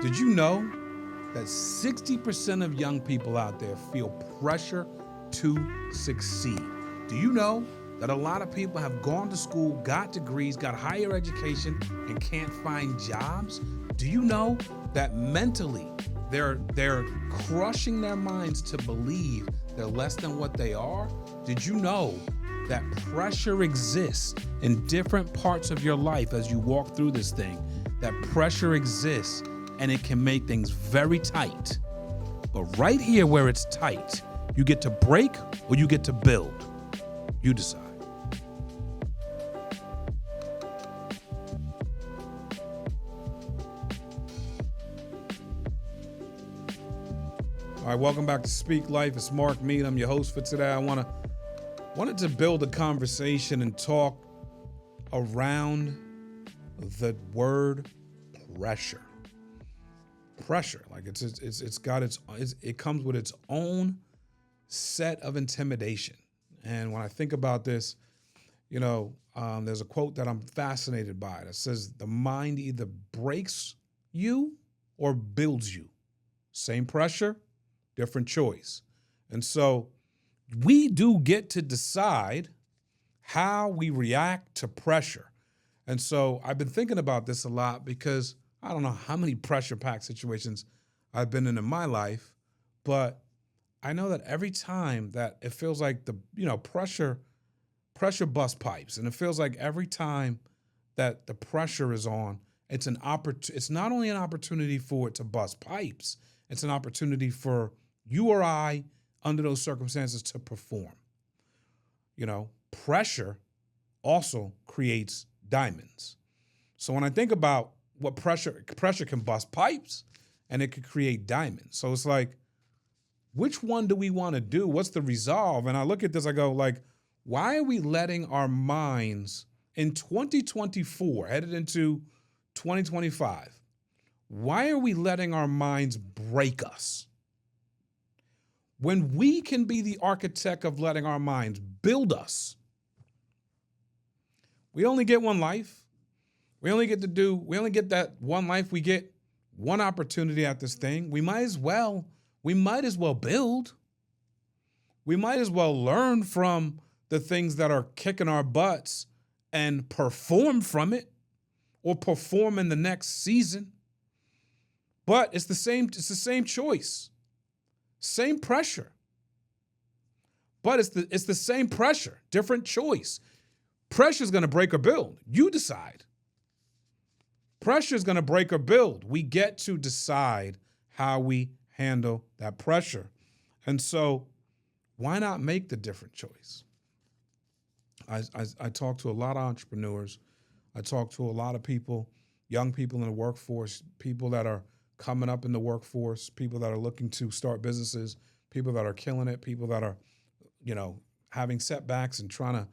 Did you know that 60% of young people out there feel pressure to succeed? Do you know that a lot of people have gone to school, got degrees, got higher education, and can't find jobs? Do you know that mentally they're crushing their minds to believe they're less than what they are? Did you know that pressure exists in different parts of your life as you walk through this thing? That pressure exists and it can make things very tight. But right here where it's tight, you get to break or you get to build. You decide. All right, welcome back to Speak Life. It's Mark Mead. I'm your host for today. I wanted to build a conversation and talk around the word pressure. Pressure, like it comes with its own set of intimidation. And when I think about this, there's a quote that I'm fascinated by that says the mind either breaks you or builds you. Same pressure, different choice. And so we do get to decide how we react to pressure. And so I've been thinking about this a lot because I don't know how many pressure-packed situations I've been in my life, but I know that every time that it feels like pressure bust pipes, and it feels like every time that the pressure is on, it's not only an opportunity for it to bust pipes, it's an opportunity for you or I under those circumstances to perform. Pressure also creates diamonds. So when I think about what pressure can bust pipes and it could create diamonds. So it's like, which one do we want to do? What's the resolve? And I look at this, I go like, why are we letting our minds in 2024, headed into 2025, why are we letting our minds break us? When we can be the architect of letting our minds build us. We only get one life. We only get that one life. We get one opportunity at this thing. We might as well build. We might as well learn from the things that are kicking our butts and perform from it or perform in the next season. But it's the same choice. Same pressure. But it's the same pressure, different choice. Pressure is going to break or build. You decide. Pressure is going to break or build. We get to decide how we handle that pressure. And so why not make the different choice? I talk to a lot of entrepreneurs. I talk to a lot of people, young people in the workforce, people that are coming up in the workforce, people that are looking to start businesses, people that are killing it, people that are, having setbacks and trying to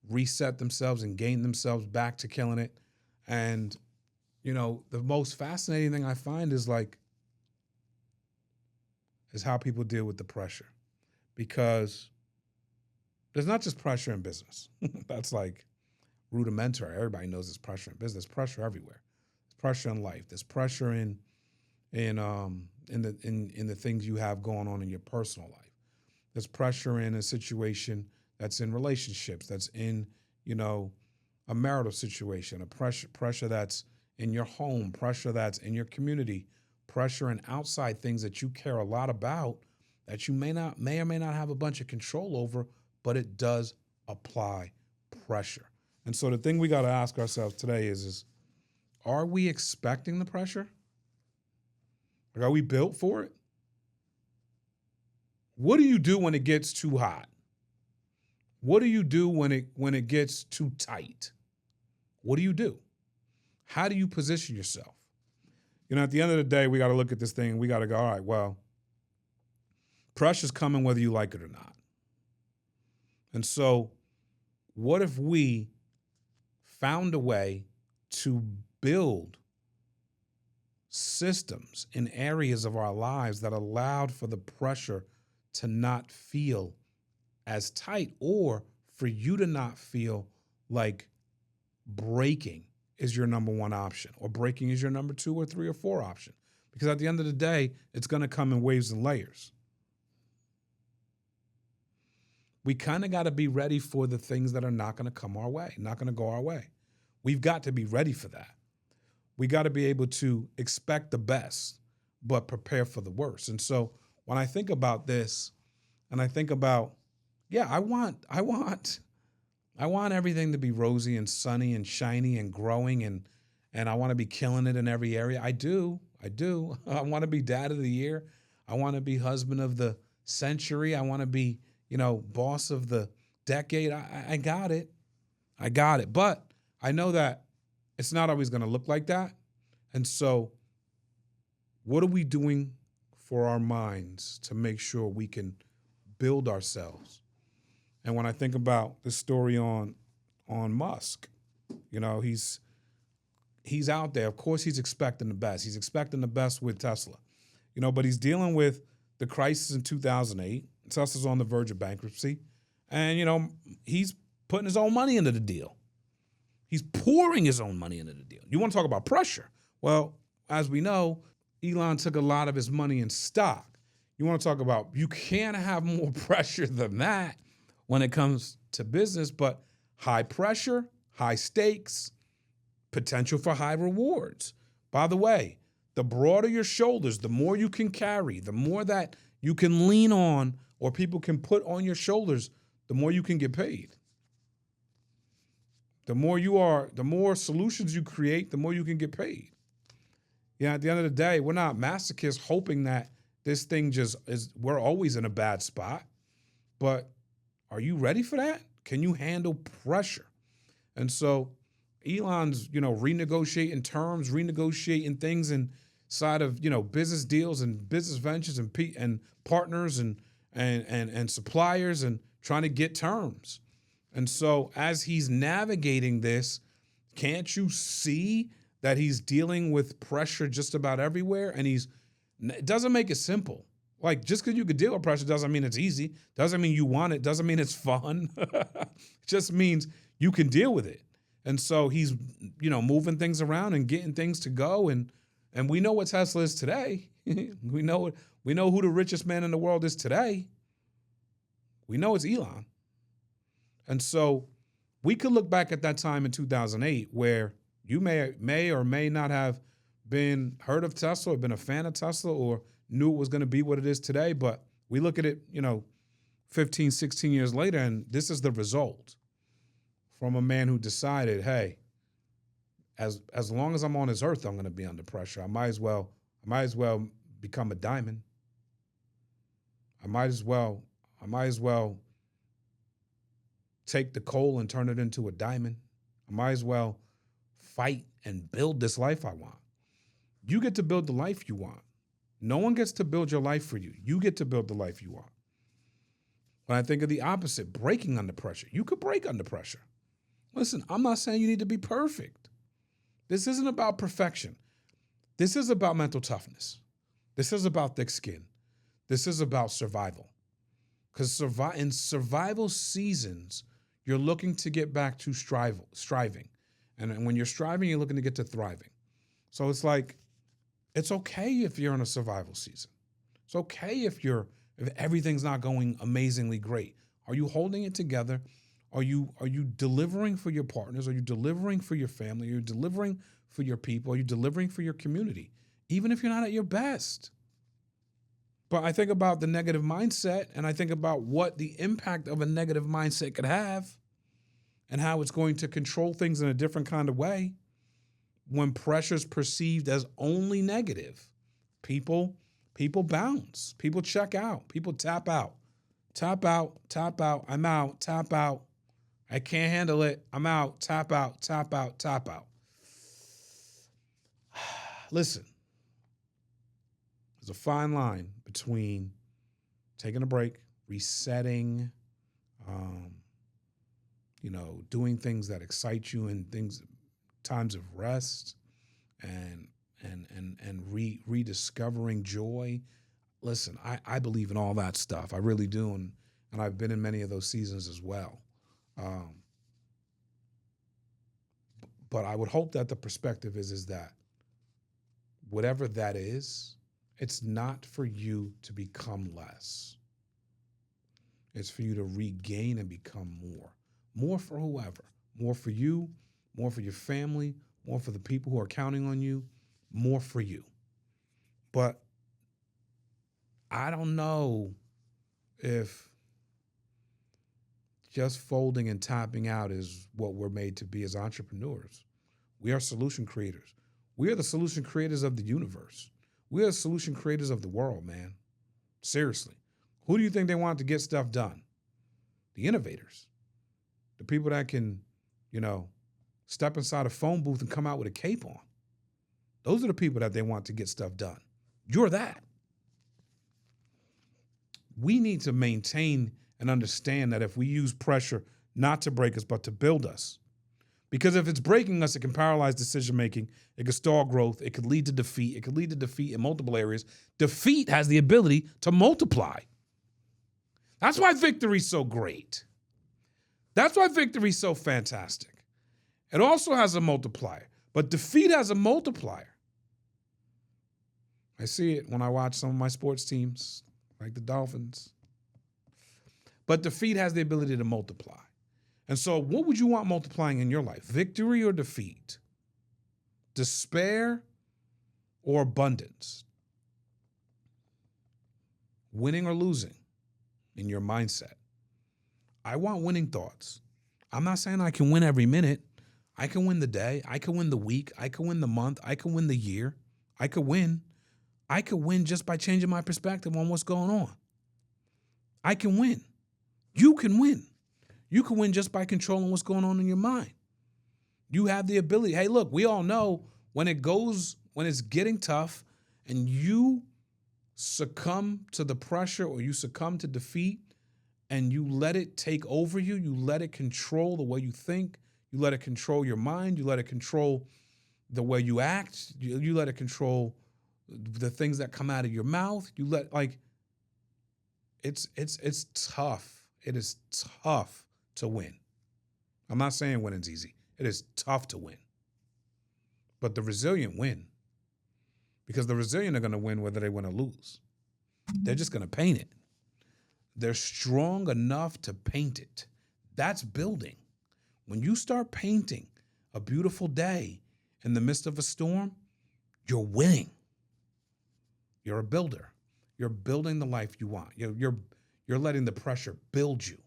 reset themselves and gain themselves back to killing it. And the most fascinating thing I find is how people deal with the pressure, because there's not just pressure in business. That's like rudimentary. Everybody knows there's pressure in business. There's pressure everywhere. There's pressure in life. There's pressure in the things you have going on in your personal life. There's pressure in a situation that's in relationships. That's in a marital situation. A pressure that's in your home, pressure that's in your community, pressure and outside things that you care a lot about that you may or may not have a bunch of control over, but it does apply pressure. And so the thing we got to ask ourselves today is are we expecting the pressure? Are we built for it? What do you do when it gets too hot? What do you do when it gets too tight? What do you do? How do you position yourself? At the end of the day, we got to look at this thing and we got to go, all right, well, pressure's coming whether you like it or not. And so what if we found a way to build systems in areas of our lives that allowed for the pressure to not feel as tight, or for you to not feel like breaking is your number one option, or breaking is your number two or three or four option. Because at the end of the day, it's going to come in waves and layers. We kind of got to be ready for the things that are not going to come our way, not going to go our way. We've got to be ready for that. We got to be able to expect the best, but prepare for the worst. And so when I think about this, and I think about, yeah, I want everything to be rosy and sunny and shiny and growing, and I want to be killing it in every area. I do. I want to be dad of the year. I want to be husband of the century. I want to be, boss of the decade. I got it. But I know that it's not always going to look like that. And so what are we doing for our minds to make sure we can build ourselves? And when I think about the story on Musk, he's out there. Of course, he's expecting the best. He's expecting the best with Tesla, but he's dealing with the crisis in 2008. Tesla's on the verge of bankruptcy. And, he's putting his own money into the deal. He's pouring his own money into the deal. You want to talk about pressure? Well, as we know, Elon took a lot of his money in stock. You want to talk about, you can't have more pressure than that when it comes to business, but high pressure, high stakes, potential for high rewards. By the way, the broader your shoulders, the more you can carry, the more that you can lean on or people can put on your shoulders, the more you can get paid. The more solutions you create, the more you can get paid. Yeah, at the end of the day, we're not masochists hoping that this thing we're always in a bad spot. But are you ready for that? Can you handle pressure? And so Elon's, renegotiating terms, renegotiating things inside of, business deals and business ventures and partners and suppliers and trying to get terms. And so as he's navigating this, can't you see that he's dealing with pressure just about everywhere? And it doesn't make it simple. Like, just because you could deal with pressure doesn't mean it's easy. Doesn't mean you want it. Doesn't mean it's fun. It just means you can deal with it. And so he's, moving things around and getting things to go. And we know what Tesla is today. We know who the richest man in the world is today. We know it's Elon. And so we could look back at that time in 2008 where you may or may not have been heard of Tesla or been a fan of Tesla or knew it was going to be what it is today. But we look at it, 15, 16 years later, and this is the result from a man who decided, hey, as long as I'm on this earth, I'm going to be under pressure. I might as well become a diamond. I might as well take the coal and turn it into a diamond. I might as well fight and build this life I want. You get to build the life you want. No one gets to build your life for you. You get to build the life you want. When I think of the opposite, breaking under pressure, you could break under pressure. Listen, I'm not saying you need to be perfect. This isn't about perfection. This is about mental toughness. This is about thick skin. This is about survival. Because in survival seasons, you're looking to get back to striving. And when you're striving, you're looking to get to thriving. So it's like, it's okay if you're in a survival season. It's okay if everything's not going amazingly great. Are you holding it together? Are you delivering for your partners? Are you delivering for your family? Are you delivering for your people? Are you delivering for your community? Even if you're not at your best. But I think about the negative mindset, and I think about what the impact of a negative mindset could have and how it's going to control things in a different kind of way when pressure is perceived as only negative. People bounce. People check out. People tap out. Tap out, tap out, I'm out, tap out. I can't handle it. I'm out, tap out, tap out, tap out. Listen, there's a fine line between taking a break, resetting, doing things that excite you and times of rest and rediscovering joy. Listen, I believe in all that stuff. I really do. And I've been in many of those seasons as well. But I would hope that the perspective is that whatever that is, it's not for you to become less. It's for you to regain and become more. More for whoever. More for you, more for your family, more for the people who are counting on you, more for you. But I don't know if just folding and tapping out is what we're made to be as entrepreneurs. We are solution creators. We are the solution creators of the universe. We are the solution creators of the world, man. Seriously. Who do you think they want to get stuff done? The innovators. The people that can, step inside a phone booth and come out with a cape on. Those are the people that they want to get stuff done. You're that. We need to maintain and understand that if we use pressure not to break us, but to build us. Because if it's breaking us, it can paralyze decision-making. It can stall growth. It could lead to defeat. It could lead to defeat in multiple areas. Defeat has the ability to multiply. That's why victory's so great. That's why victory's so fantastic. It also has a multiplier, but defeat has a multiplier. I see it when I watch some of my sports teams, like the Dolphins. But defeat has the ability to multiply. And so what would you want multiplying in your life? Victory or defeat? Despair or abundance? Winning or losing in your mindset? I want winning thoughts. I'm not saying I can win every minute. I can win the day. I can win the week. I can win the month. I can win the year. I could win. I could win just by changing my perspective on what's going on. I can win. You can win. You can win just by controlling what's going on in your mind. You have the ability. Hey, look, we all know when it's getting tough and you succumb to the pressure or you succumb to defeat and you let it take over you, you let it control the way you think, you let it control your mind, you let it control the way you act, you let it control the things that come out of your mouth. You let, it's tough. It is tough to win. I'm not saying winning's easy. It is tough to win. But the resilient win. Because the resilient are going to win whether they win or lose. They're just going to paint it. They're strong enough to paint it. That's building. When you start painting a beautiful day in the midst of a storm, you're winning. You're a builder. You're building the life you want. You're letting the pressure build you.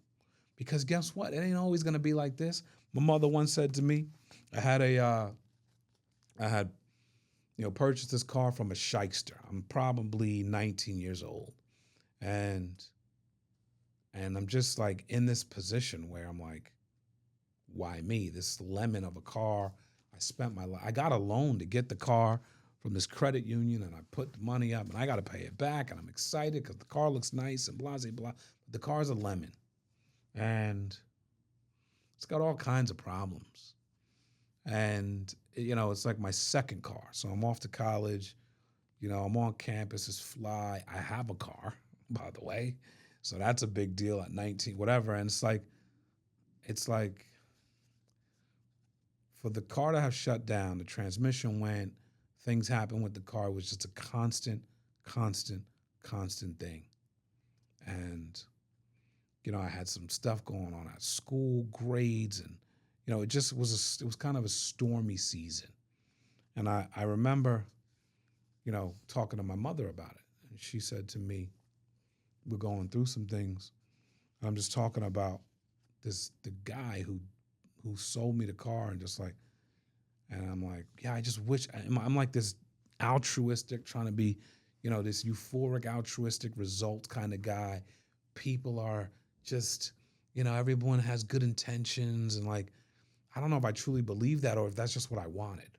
Because guess what? It ain't always going to be like this. My mother once said to me, I had purchased this car from a shyster. I'm probably 19 years old. And I'm just like in this position where I'm like, why me? This lemon of a car. I got a loan to get the car from this credit union, and I put the money up, and I got to pay it back, and I'm excited because the car looks nice and blah, blah, blah. The car's a lemon, and it's got all kinds of problems. And, it's like my second car. So I'm off to college. I'm on campus. It's fly. I have a car, by the way. So that's a big deal at 19, whatever. And it's like for the car to have shut down, the transmission went, things happened with the car. It was just a constant thing. And, I had some stuff going on at school, grades, and, it was kind of a stormy season. And I remember, talking to my mother about it. And she said to me, we're going through some things. I'm just talking about the guy who sold me the car and and I'm like, yeah, I just wish, I'm like this altruistic, trying to be, this euphoric, altruistic result kind of guy. People are just, everyone has good intentions. And I don't know if I truly believe that or if that's just what I wanted.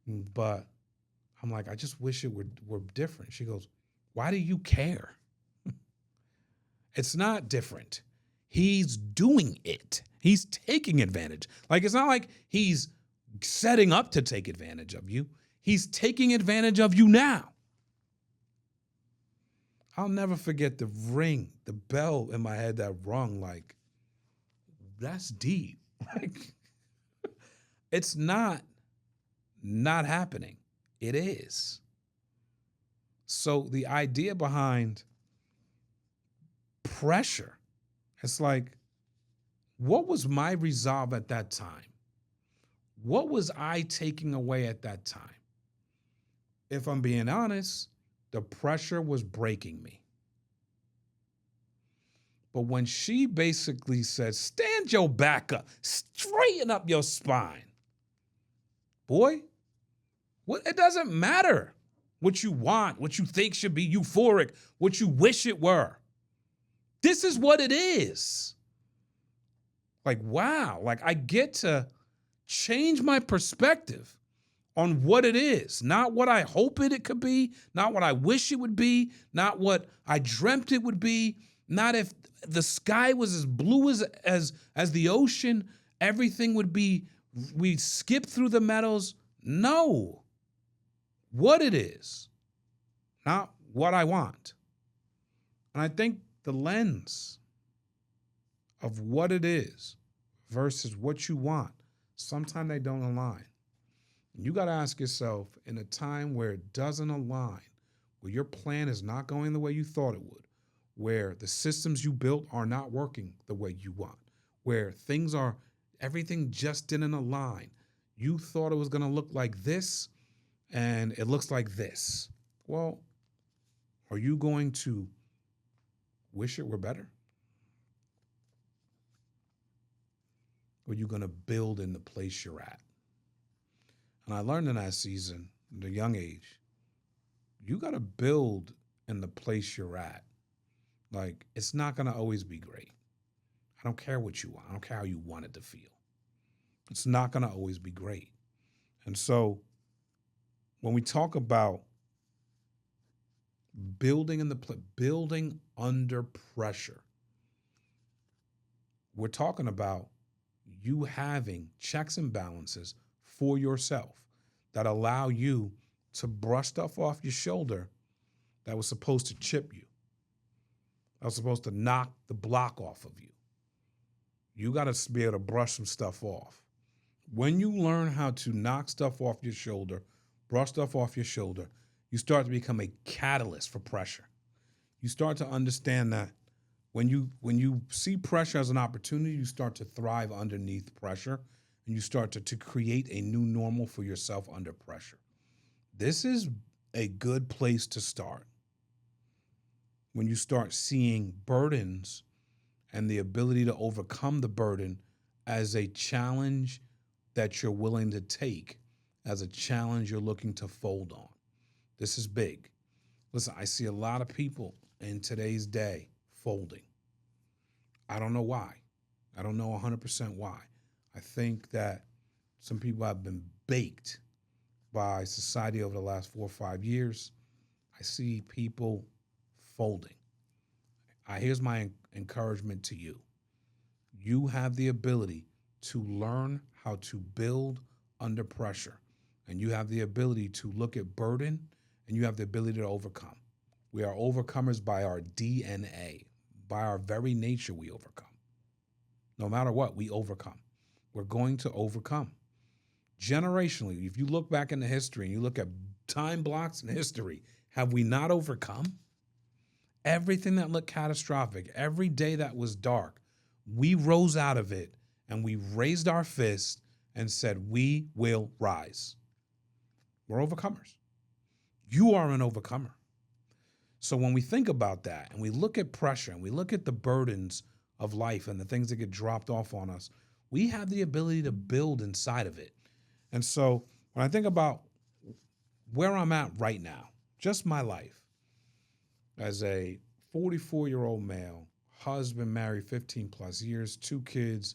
But I'm like, I just wish it were different. She goes, why do you care? It's not different. He's doing it. He's taking advantage. It's not like he's setting up to take advantage of you. He's taking advantage of you now. I'll never forget the ring, the bell in my head that rung that's deep. It's not happening. It is. So the idea behind pressure, it's like, what was my resolve at that time? What was I taking away at that time? If I'm being honest, the pressure was breaking me. But when she basically said, stand your back up, straighten up your spine, boy, it doesn't matter what you want, what you think should be euphoric, what you wish it were. This is what it is. Like, wow, like I get to change my perspective on what it is, not what I hope it could be, not what I wish it would be, not what I dreamt it would be, not if the sky was as blue as the ocean, everything would be, we'd skip through the meadows. No, what it is, not what I want. And I think the lens of what it is versus what you want, sometimes they don't align. You got to ask yourself, in a time where it doesn't align, where your plan is not going the way you thought it would, where the systems you built are not working the way you want, where everything just didn't align. You thought it was going to look like this, and it looks like this. Well, are you going to wish it were better? Or are you going to build in the place you're at? And I learned in that season, at a young age, you got to build in the place you're at. Like, it's not going to always be great. I don't care what you want. I don't care how you want it to feel. It's not going to always be great. And so when we talk about building under pressure, we're talking about you having checks and balances for yourself that allow you to brush stuff off your shoulder that was supposed to chip you, that was supposed to knock the block off of you. You got to be able to brush some stuff off. When you learn how to knock stuff off your shoulder, brush stuff off your shoulder, you start to become a catalyst for pressure. You start to understand that when you see pressure as an opportunity, you start to thrive underneath pressure, and you start to create a new normal for yourself under pressure. This is a good place to start. When you start seeing burdens and the ability to overcome the burden as a challenge that you're willing to take, as a challenge you're looking to fold on. This is big. Listen, I see a lot of people in today's day folding. I don't know why. I don't know 100% why. I think that some people have been baked by society over the last 4 or 5 years. I see people folding. Here's my encouragement to you. You have the ability to learn how to build under pressure, and you have the ability to look at burden, and you have the ability to overcome. We are overcomers by our DNA. By our very nature, we overcome. No matter what, we overcome. We're going to overcome. Generationally, if you look back into history and you look at time blocks in history, have we not overcome? Everything that looked catastrophic, every day that was dark, we rose out of it and we raised our fist and said, we will rise. We're overcomers. You are an overcomer. So when we think about that and we look at pressure and we look at the burdens of life and the things that get dropped off on us, we have the ability to build inside of it. And so when I think about where I'm at right now, just my life, as a 44-year-old male, husband, married 15 plus years, 2 kids,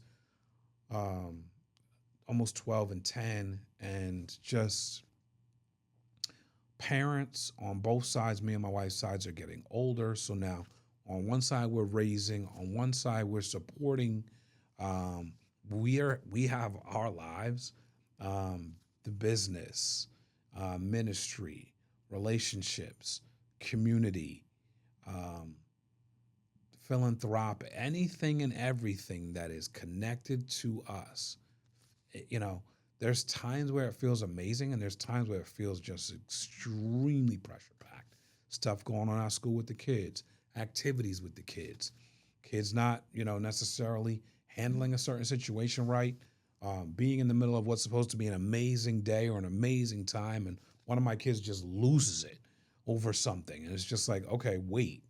almost 12 and 10, and just parents on both sides, me and my wife's sides, are getting older. So now on one side we're raising, on one side we're supporting. We have our lives, the business, ministry, relationships, community, philanthropic, anything and everything that is connected to us. There's times where it feels amazing, and there's times where it feels just extremely pressure packed. Stuff going on at school with the kids, activities with the kids not, necessarily handling a certain situation right, being in the middle of what's supposed to be an amazing day or an amazing time, and one of my kids just loses it over something, and it's just like, okay, wait,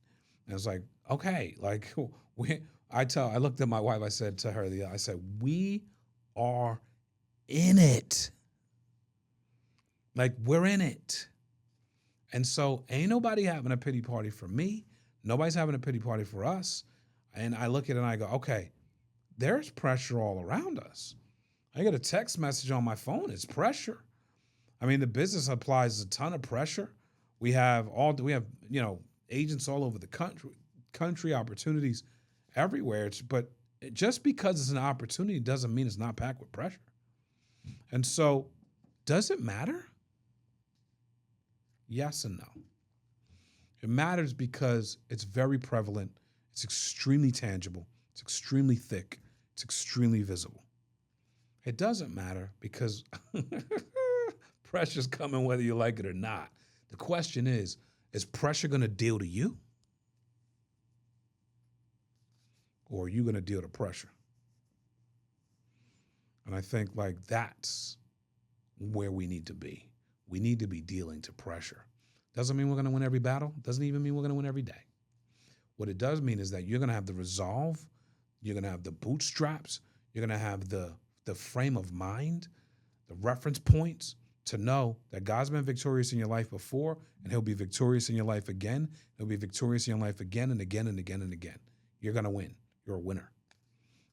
and it's like, okay, like I looked at my wife, I said to her, I said, we are in it. Like, we're in it. And so ain't nobody having a pity party for me. Nobody's having a pity party for us. And I look at it and I go, okay, there's pressure all around us. I get a text message on my phone. It's pressure. I mean, the business applies a ton of pressure. We have agents all over the country, opportunities everywhere. But just because it's an opportunity doesn't mean it's not packed with pressure. And so, does it matter? Yes and no. It matters because it's very prevalent. It's extremely tangible. It's extremely thick. It's extremely visible. It doesn't matter because pressure's coming whether you like it or not. The question is pressure going to deal to you? Or are you going to deal to pressure? And I think like that's where we need to be. We need to be dealing to pressure. Doesn't mean we're going to win every battle. Doesn't even mean we're going to win every day. What it does mean is that you're going to have the resolve. You're going to have the bootstraps. You're going to have the frame of mind, the reference points to know that God's been victorious in your life before, and he'll be victorious in your life again. He'll be victorious in your life again and again and again and again. You're going to win. You're a winner.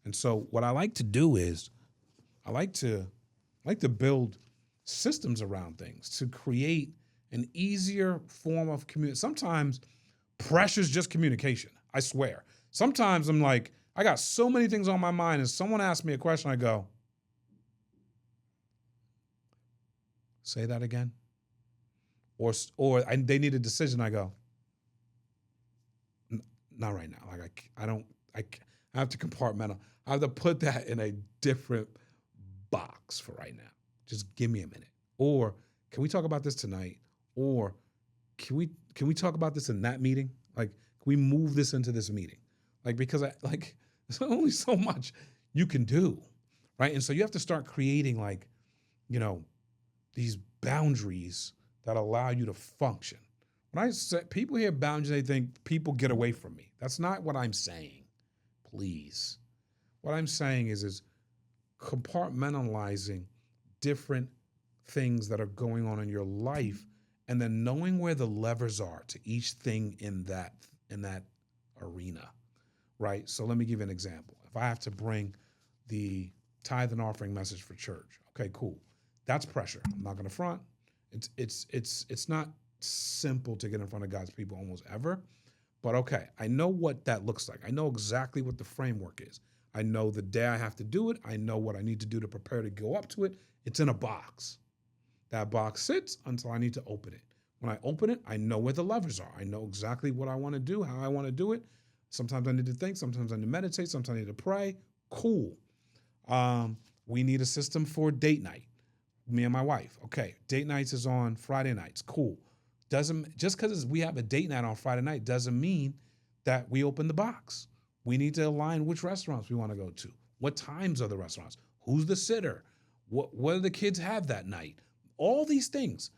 And so what I like to do is I like to build systems around things to create an easier form of communication. Sometimes pressure's just communication. I swear. Sometimes I'm like, I got so many things on my mind, and someone asks me a question, I go, say that again? Or they need a decision, I go, not right now. Like I have to compartmentalize. I have to put that in a different box for right now. Just give me a minute. Or can we talk about this tonight? Or can we talk about this in that meeting? Like, can we move this into this meeting? Like, because there's only so much you can do, right? And so you have to start creating these boundaries that allow you to function. When I say people hear boundaries, they think people get away from me. That's not what I'm saying. Please. What I'm saying is compartmentalizing different things that are going on in your life, and then knowing where the levers are to each thing in that arena, right? So let me give you an example. If I have to bring the tithe and offering message for church, okay, cool. That's pressure. I'm not going to front. It's not simple to get in front of God's people almost ever, but okay, I know what that looks like. I know exactly what the framework is. I know the day I have to do it. I know what I need to do to prepare to go up to it. It's in a box. That box sits until I need to open it. When I open it, I know where the levers are. I know exactly what I want to do, how I want to do it. Sometimes I need to think. Sometimes I need to meditate. Sometimes I need to pray. Cool. We need a system for date night. Me and my wife. Okay, date nights is on Friday nights. Cool. Just because we have a date night on Friday night doesn't mean that we open the box. We need to align which restaurants we want to go to. What times are the restaurants? Who's the sitter? What do the kids have that night? All these things.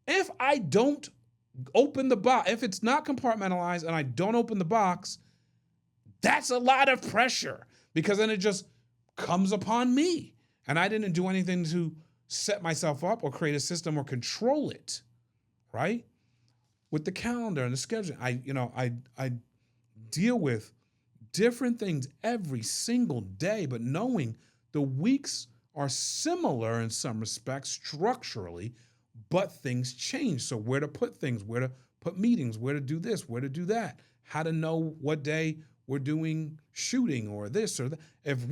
If I don't open the box, if it's not compartmentalized and I don't open the box, that's a lot of pressure because then it just comes upon me. And I didn't do anything to set myself up or create a system or control it, right? With the calendar and the schedule, I deal with different things every single day, but knowing the weeks are similar in some respects structurally, but things change. So where to put things, where to put meetings, where to do this, where to do that, how to know what day we're doing shooting or this or that. If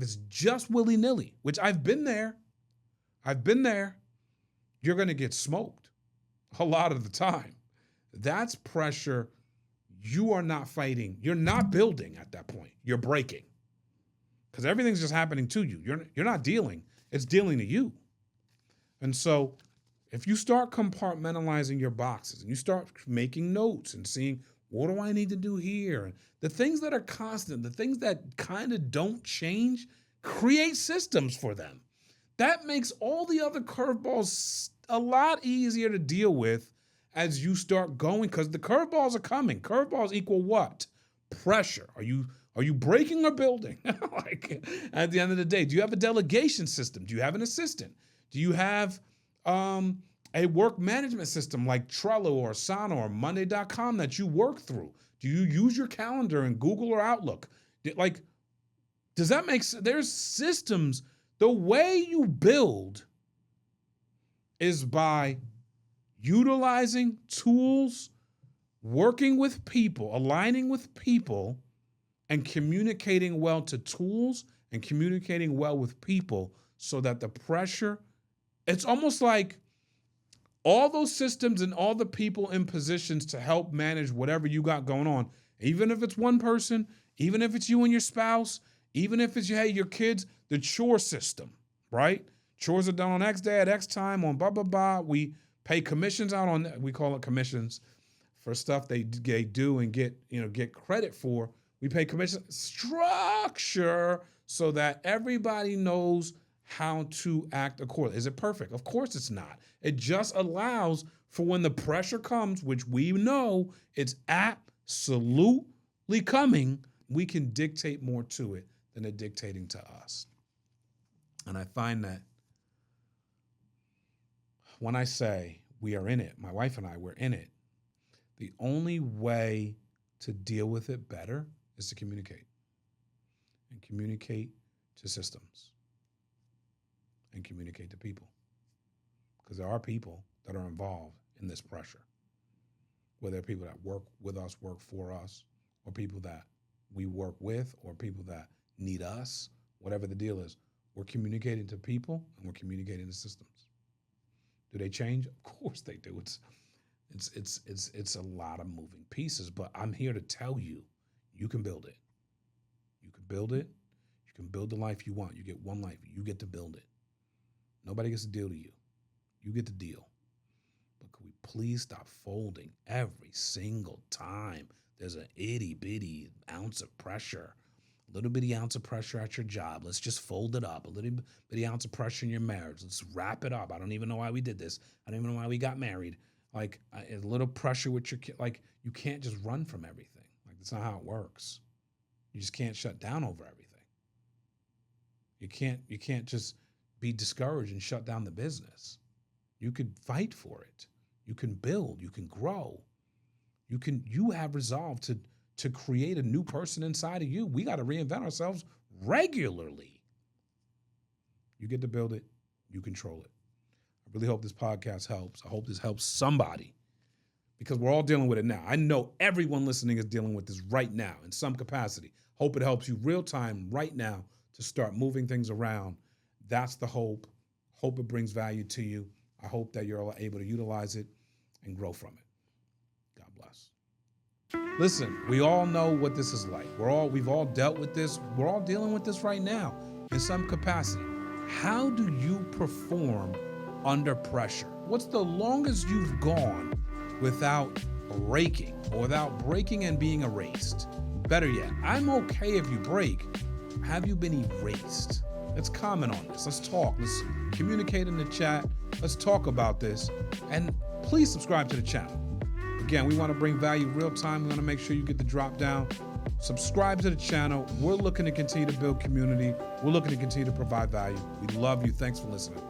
it's just willy-nilly, which I've been there, you're going to get smoked a lot of the time. That's pressure. You are not fighting. You're not building at that point. You're breaking. Because everything's just happening to you. You're not dealing. It's dealing to you. And so if you start compartmentalizing your boxes and you start making notes and seeing, what do I need to do here? And the things that are constant, the things that kind of don't change, create systems for them. That makes all the other curveballs a lot easier to deal with as you start going, because the curveballs are coming. Curveballs equal what? Pressure. Are you breaking or building? Like, at the end of the day, do you have a delegation system? Do you have an assistant? Do you have a work management system like Trello or Asana or Monday.com that you work through? Do you use your calendar in Google or Outlook? Like, does that make sense? There's systems. The way you build is by utilizing tools, working with people, aligning with people, and communicating well to tools and communicating well with people so that the pressure, it's almost like all those systems and all the people in positions to help manage whatever you got going on, even if it's one person, even if it's you and your spouse, even if it's your kids, the chore system, right? Chores are done on X day at X time on blah, blah, blah. We pay commissions out on, we call it commissions for stuff they do and get credit for. We pay commission structure so that everybody knows how to act accordingly. Is it perfect? Of course it's not. It just allows for when the pressure comes, which we know it's absolutely coming, we can dictate more to it than it dictating to us. And I find that when I say we are in it, my wife and I, we're in it, the only way to deal with it better is to communicate. And communicate to systems. And communicate to people. Because there are people that are involved in this pressure. Whether they're people that work with us, work for us, or people that we work with, or people that need us, whatever the deal is, we're communicating to people and we're communicating to systems. Do they change? Of course they do. It's a lot of moving pieces, but I'm here to tell you, you can build it. You can build it. You can build the life you want. You get one life. You get to build it. Nobody gets to deal to you. You get to deal. But could we please stop folding every single time there's an itty bitty ounce of pressure, a little bitty ounce of pressure at your job? Let's just fold it up. A little bitty ounce of pressure in your marriage. Let's wrap it up. I don't even know why we did this. I don't even know why we got married. Like, a little pressure with your kid. Like, you can't just run from everything. Like, that's not how it works. You just can't shut down over everything. You can't just be discouraged and shut down the business. You could fight for it. You can build. You can grow. You have resolve to create a new person inside of you. We got to reinvent ourselves regularly. You get to build it. You control it. I really hope this podcast helps. I hope this helps somebody, because we're all dealing with it now. I know everyone listening is dealing with this right now in some capacity. Hope it helps you real time right now to start moving things around. That's the hope. Hope it brings value to you. I hope that you're able to utilize it and grow from it. God bless. Listen, we all know what this is like. We've all dealt with this. We're all dealing with this right now in some capacity. How do you perform under pressure? What's the longest you've gone without breaking, or without breaking and being erased? Better yet, I'm okay if you break. Have you been erased? Let's comment on this. Let's talk. Let's communicate in the chat. Let's talk about this. And please subscribe to the channel. Again, we want to bring value real time. We want to make sure you get the drop down. Subscribe to the channel. We're looking to continue to build community. We're looking to continue to provide value. We love you. Thanks for listening.